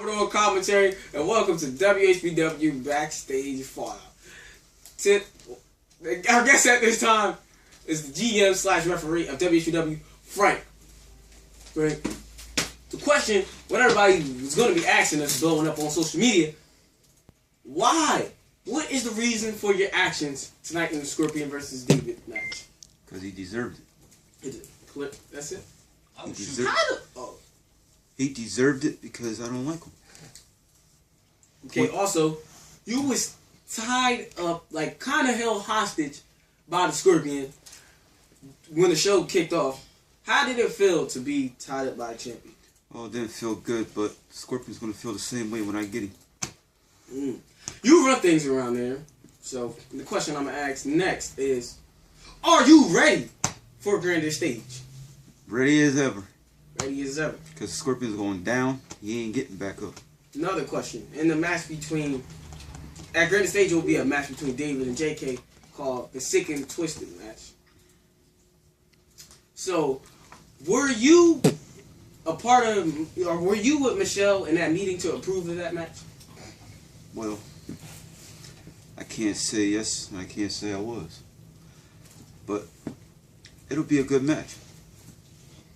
Phenomenal commentary, and welcome to W.H.B.W. Backstage Fallout. Our guest at this time is the GM/referee of WHBW, Frank. Right? The question, what everybody was going to be asking us, blowing up on social media, why? What is the reason for your actions tonight in the Scorpion versus David match? Because he deserved it. Is it clear? That's it? He deserved it because I don't like him. Okay, also, you was tied up, like kind of held hostage by the Scorpion when the show kicked off. How did it feel to be tied up by a champion? Oh, it didn't feel good, but Scorpion's going to feel the same way when I get him. You run things around there. So, the question I'm going to ask next is, are you ready for a grander stage? Ready as ever. Ready as ever. Because Scorpion's going down, he ain't getting back up. Another question. In the match between... At grander stage, it will be a match between David and JK called the Sick and Twisted match. So, were you a part of... Or were you with Michelle in that meeting to approve of that match? Well, I can't say yes, and I can't say I was. But it'll be a good match.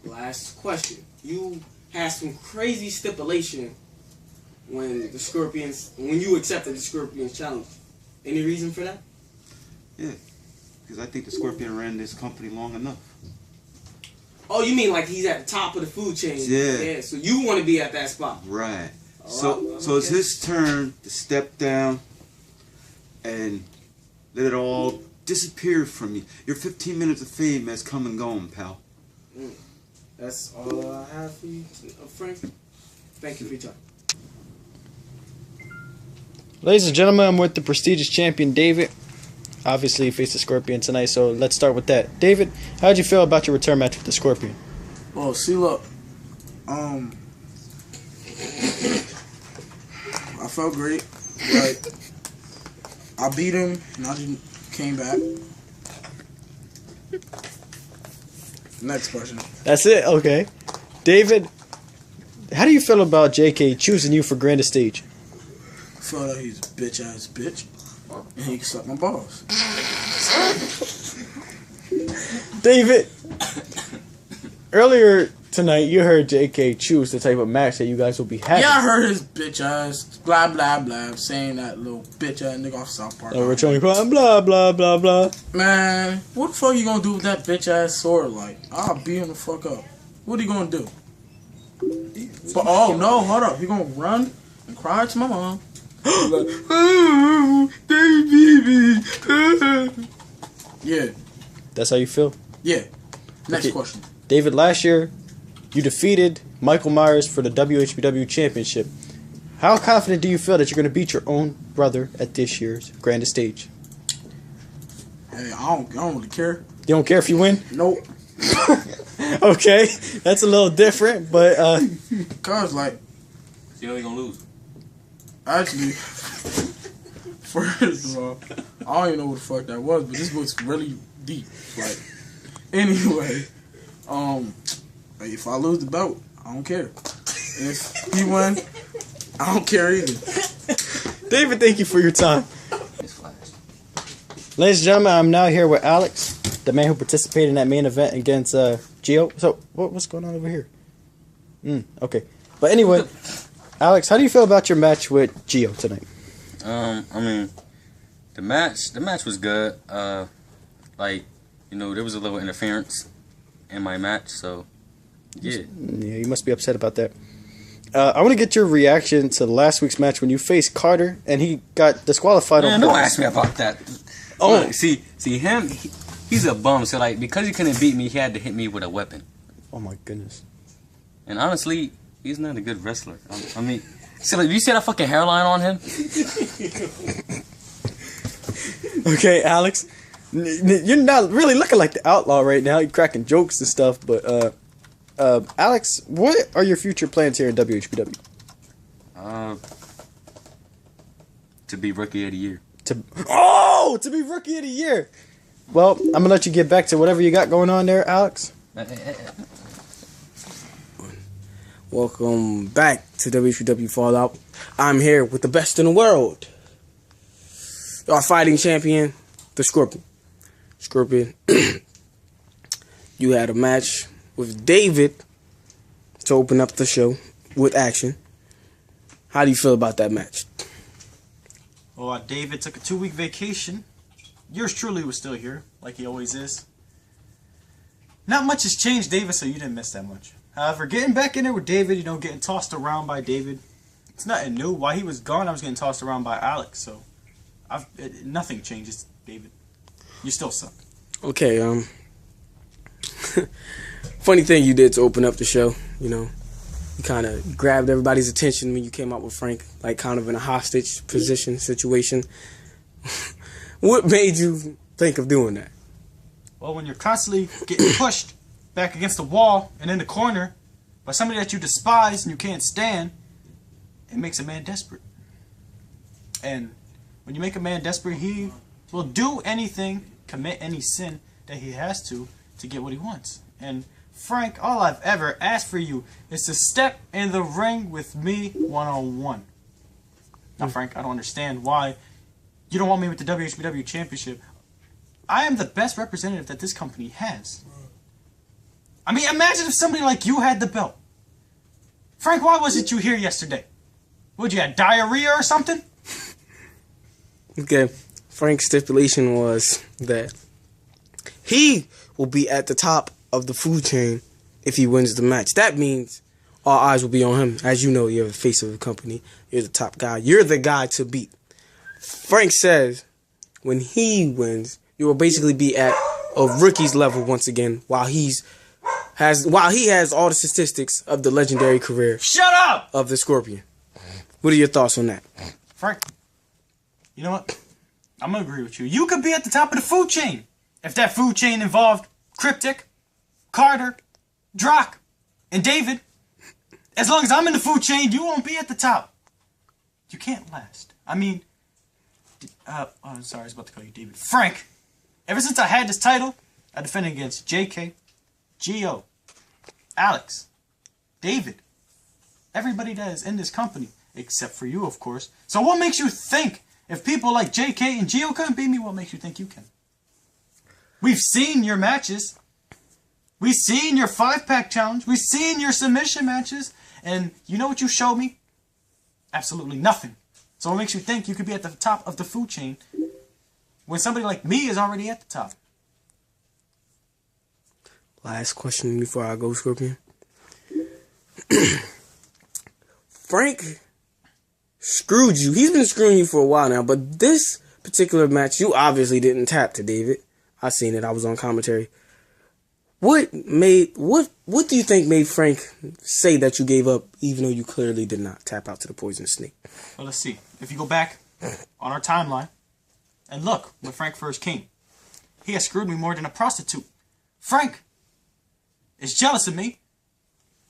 Last question. You had some crazy stipulation when you accepted the Scorpions challenge. Any reason for that? Yeah, because I think the Scorpion ran this company long enough. Oh, you mean like he's at the top of the food chain? Yeah. So you want to be at that spot? Right. Oh, So it's his turn to step down and let it all disappear from you. Your 15 minutes of fame has come and gone, pal. That's all I have for you, Frank. Thank you for your time. Ladies and gentlemen, I'm with the prestigious champion, David. Obviously, he faced the Scorpion tonight, so let's start with that. David, how did you feel about your return match with the Scorpion? Well, see, look, I felt great. Like, I beat him, and I just came back. Next question. That's it? Okay. David, how do you feel about JK choosing you for Grand Stage? I feel like he's a bitch-ass bitch, and he can suck my balls. David, earlier tonight, you heard JK choose the type of match that you guys will be having. Yeah, I heard his bitch-ass, blah, blah, blah, saying that little bitch-ass nigga off South Park. Oh, we're trying to blah, blah, blah, blah. Man, what the fuck you gonna do with that bitch-ass sword, like? I'll beat him the fuck up. What are you gonna do? But, oh, no, hold up. He gonna run and cry to my mom. Like, oh, baby. Yeah. That's how you feel? Yeah. Next question. David, last year, you defeated Michael Myers for the WHBW Championship. How confident do you feel that you're going to beat your own brother at this year's Grand Stage? Hey, I don't really care. You don't care if you win? Nope. Okay, that's a little different, but Cause like, you know you're gonna lose. Actually, first of all, I don't even know what the fuck that was, but this looks really deep. Like, anyway, if I lose the belt, I don't care. If he win, I don't care either. David, thank you for your time. Ladies and gentlemen, I'm now here with Alex, the man who participated in that main event against Gio. So, what's going on over here? Okay. But anyway, Alex, how do you feel about your match with Gio tonight? I mean, the match was good. Like, you know, there was a little interference in my match, so yeah. Yeah, you must be upset about that. I want to get your reaction to last week's match when you faced Carter and he got disqualified. Man, don't ask me about that. Oh, look, see him. He's a bum. So like, because he couldn't beat me, he had to hit me with a weapon. Oh my goodness. And honestly, he's not a good wrestler. I mean, see, like, you see that fucking hairline on him? Okay, Alex, you're not really looking like the outlaw right now. You're cracking jokes and stuff, but Alex, what are your future plans here in WHBW? To be rookie of the year. To be rookie of the year. Well, I'm gonna let you get back to whatever you got going on there, Alex. Welcome back to WHBW Fallout. I'm here with the best in the world. Our fighting champion, the Scorpion. Scorpion, you had a match with David to open up the show with action. How do you feel about that match? Well, David took a 2-week vacation. Yours truly was still here, like he always is. Not much has changed, David, so you didn't miss that much. However, getting back in there with David, getting tossed around by David, it's nothing new. While he was gone, I was getting tossed around by Alex, so nothing changes, David. You still suck. Okay, funny thing you did to open up the show, you kind of grabbed everybody's attention when you came out with Frank, like kind of in a hostage position situation. What made you think of doing that? Well, when you're constantly getting pushed back against the wall and in the corner by somebody that you despise and you can't stand, it makes a man desperate. And when you make a man desperate, he will do anything, commit any sin that he has to get what he wants. And Frank, all I've ever asked for you is to step in the ring with me one-on-one. Now, Frank, I don't understand why you don't want me with the WHBW Championship. I am the best representative that this company has. I mean, imagine if somebody like you had the belt. Frank, why wasn't you here yesterday? Would you have diarrhea or something? Okay, Frank's stipulation was that he will be at the top of the food chain if he wins the match. That means all eyes will be on him. As you know, you're the face of the company. You're the top guy. You're the guy to beat. Frank says when he wins, you will basically be at a rookie's level once again while he has all the statistics of the legendary career. Shut up! Of the Scorpion. What are your thoughts on that? Frank, you know what? I'm going to agree with you. You could be at the top of the food chain if that food chain involved Cryptic, Carter, Drock, and David. As long as I'm in the food chain, you won't be at the top. You can't last. I mean, I'm sorry, I was about to call you David. Frank, ever since I had this title, I defended against JK, Gio, Alex, David, everybody that is in this company, except for you, of course. So what makes you think if people like JK and Gio couldn't beat me, what makes you think you can? We've seen your matches. We've seen your 5-pack challenge. We've seen your submission matches. And you know what you showed me? Absolutely nothing. So what makes you think you could be at the top of the food chain when somebody like me is already at the top? Last question before I go, Scorpion. Frank screwed you. He's been screwing you for a while now, but this particular match, you obviously didn't tap to David. I seen it. I was on commentary. What do you think made Frank say that you gave up, even though you clearly did not tap out to the poison snake? Well, let's see. If you go back on our timeline and look when Frank first came, he has screwed me more than a prostitute. Frank is jealous of me.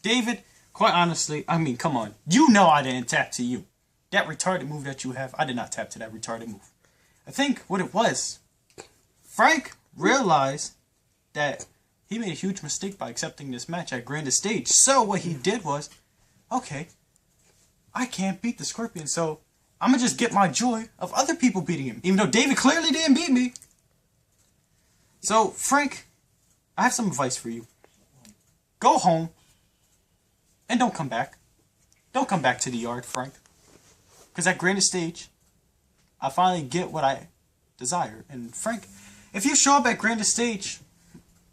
David, quite honestly, I mean, come on. You know I didn't tap to you. That retarded move that you have, I did not tap to that retarded move. I think what it was, Frank realized that he made a huge mistake by accepting this match at Grandest Stage. So what he did was, okay, I can't beat the Scorpion, so I'm going to just get my joy of other people beating him. Even though David clearly didn't beat me. So, Frank, I have some advice for you. Go home and don't come back. Don't come back to the yard, Frank. Because at Grandest Stage, I finally get what I desire. And Frank, if you show up at Grandest Stage,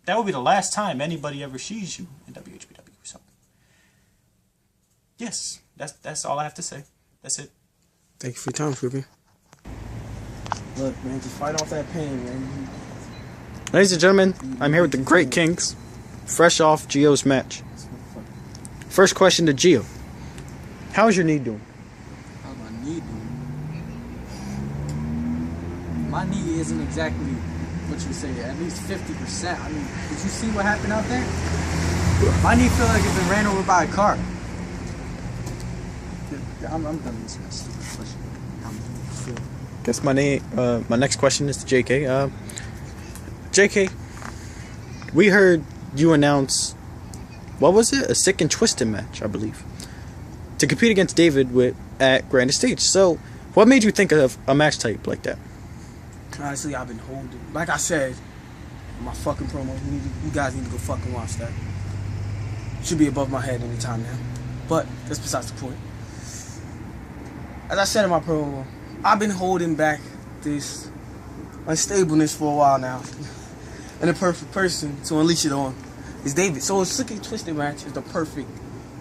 that will be the last time anybody ever sees you in WHBW. So, yes, that's all I have to say. That's it. Thank you for your time, Scorpion. Look, man, just fight off that pain, man. Ladies and gentlemen, I'm here with the Great Kinks, fresh off Gio's match. First question to Gio. How's your knee doing? How's my knee doing? My knee isn't exactly what you say, at least 50%. I mean, did you see what happened out there? My knee feels like it's been ran over by a car. I'm done with this mess. Guess my next question is to JK. JK, we heard you announce what was it? A sick and twisted match, I believe, to compete against David at Grand Stage. So, what made you think of a match type like that? Honestly, I've been holding. Like I said, my fucking promo. You guys need to go fucking watch that. Should be above my head anytime now. But that's besides the point. As I said in my promo, I've been holding back this unstableness for a while now. And the perfect person to unleash it on is David. So a sick and twisted match is the perfect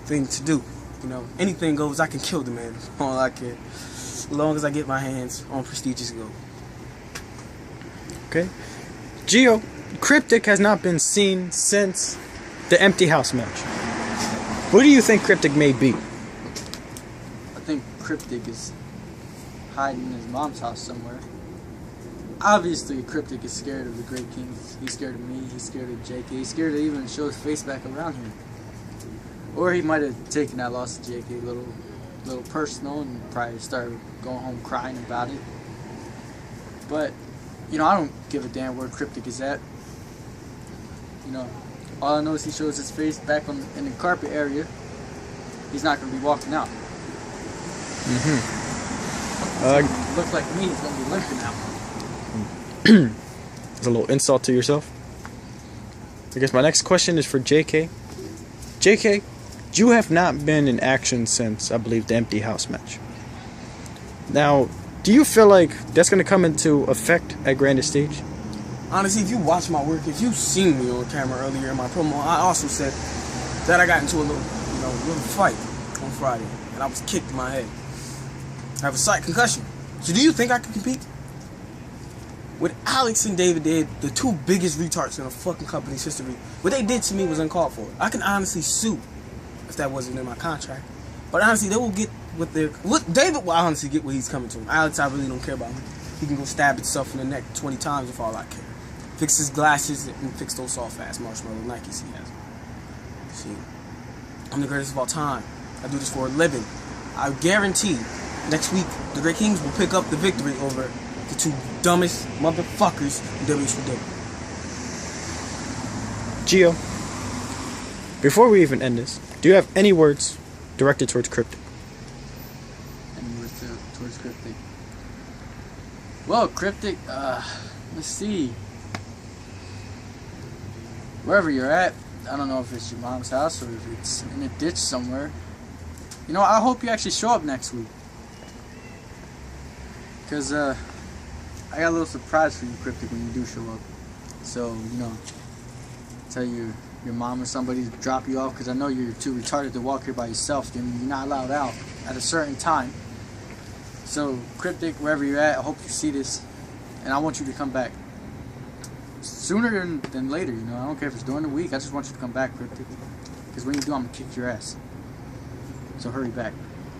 thing to do. You know, anything goes. I can kill the man. All I care. As long as I get my hands on prestigious gold. Okay. Gio, Cryptic has not been seen since the Empty House match. What do you think Cryptic may be? I think Cryptic is hiding in his mom's house somewhere. Obviously, Cryptic is scared of the Great Kinks. He's scared of me. He's scared of JK. He's scared to even show his face back around here. Or he might have taken that loss to JK a little personal and probably started going home crying about it. But, you know, I don't give a damn where Cryptic is at. You know, all I know is he shows his face back in the carpet area. He's not going to be walking out. Looks like me, he's going to be limping out. It's a little insult to yourself. I guess my next question is for JK. JK, you have not been in action since, I believe, the Empty House match. Now, do you feel like that's going to come into effect at Grand Stage? Honestly, if you watch my work, if you've seen me on camera earlier in my promo, I also said that I got into a little fight on Friday, and I was kicked in my head. I have a slight concussion. So do you think I can compete? What Alex and David did, the two biggest retards in the fucking company's history, what they did to me was uncalled for. I can honestly sue if that wasn't in my contract. But honestly, they will get David will honestly get what he's coming to. Alex, I really don't care about him. He can go stab himself in the neck 20 times if all I care. Fix his glasses and fix those soft-ass marshmallow Nikes he has. See, I'm the greatest of all time. I do this for a living. I guarantee next week the Great Kings will pick up the victory over the two dumbest motherfuckers in W.H.B.W. Gio, before we even end this, do you have any words directed towards Cryptic? Any words towards Cryptic? Well, Cryptic, let's see. Wherever you're at, I don't know if it's your mom's house or if it's in a ditch somewhere. You know, I hope you actually show up next week. Because, I got a little surprise for you, Cryptic, when you do show up. So, you know, tell your mom or somebody to drop you off, because I know you're too retarded to walk here by yourself. You're not allowed out at a certain time. So, Cryptic, wherever you're at, I hope you see this, and I want you to come back sooner than later. You know, I don't care if it's during the week. I just want you to come back, Cryptic, because when you do, I'm gonna kick your ass. So hurry back.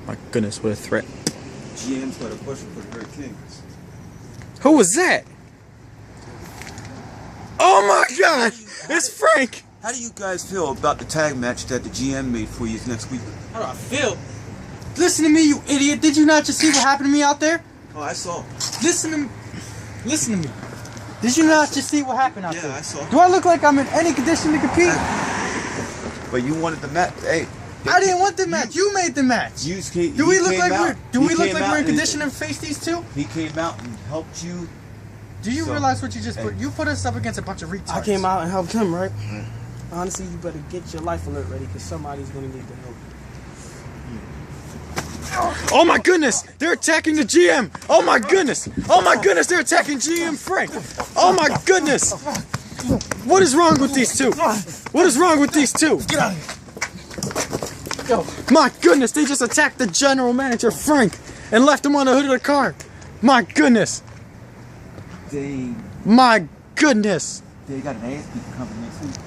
My goodness, what a threat. GM's got a question for the Great Kinks. Who was that? Oh my God! It's Frank! How do you guys feel about the tag match that the GM made for you next week? How do I feel? Listen to me, you idiot. Did you not just see what happened to me out there? Oh, I saw. Listen to me. Did you not just see what happened out there? Yeah, I saw. Do I look like I'm in any condition to compete? But you wanted the match. Hey. I didn't want the match. You made the match. Do we look like we're in condition to face these two? He came out and helped you. Do you realize what you just put? You put us up against a bunch of retards. I came out and helped him, right? Honestly, you better get your life alert ready, because somebody's gonna need the help. Oh my goodness! They're attacking the GM! Oh my goodness! Oh my goodness! They're attacking GM Frank! Oh my goodness! What is wrong with these two? What is wrong with these two? Get out of here! Go. My goodness! They just attacked the general manager Frank and left him on the hood of the car. My goodness! They My goodness! got an ass beat coming next week.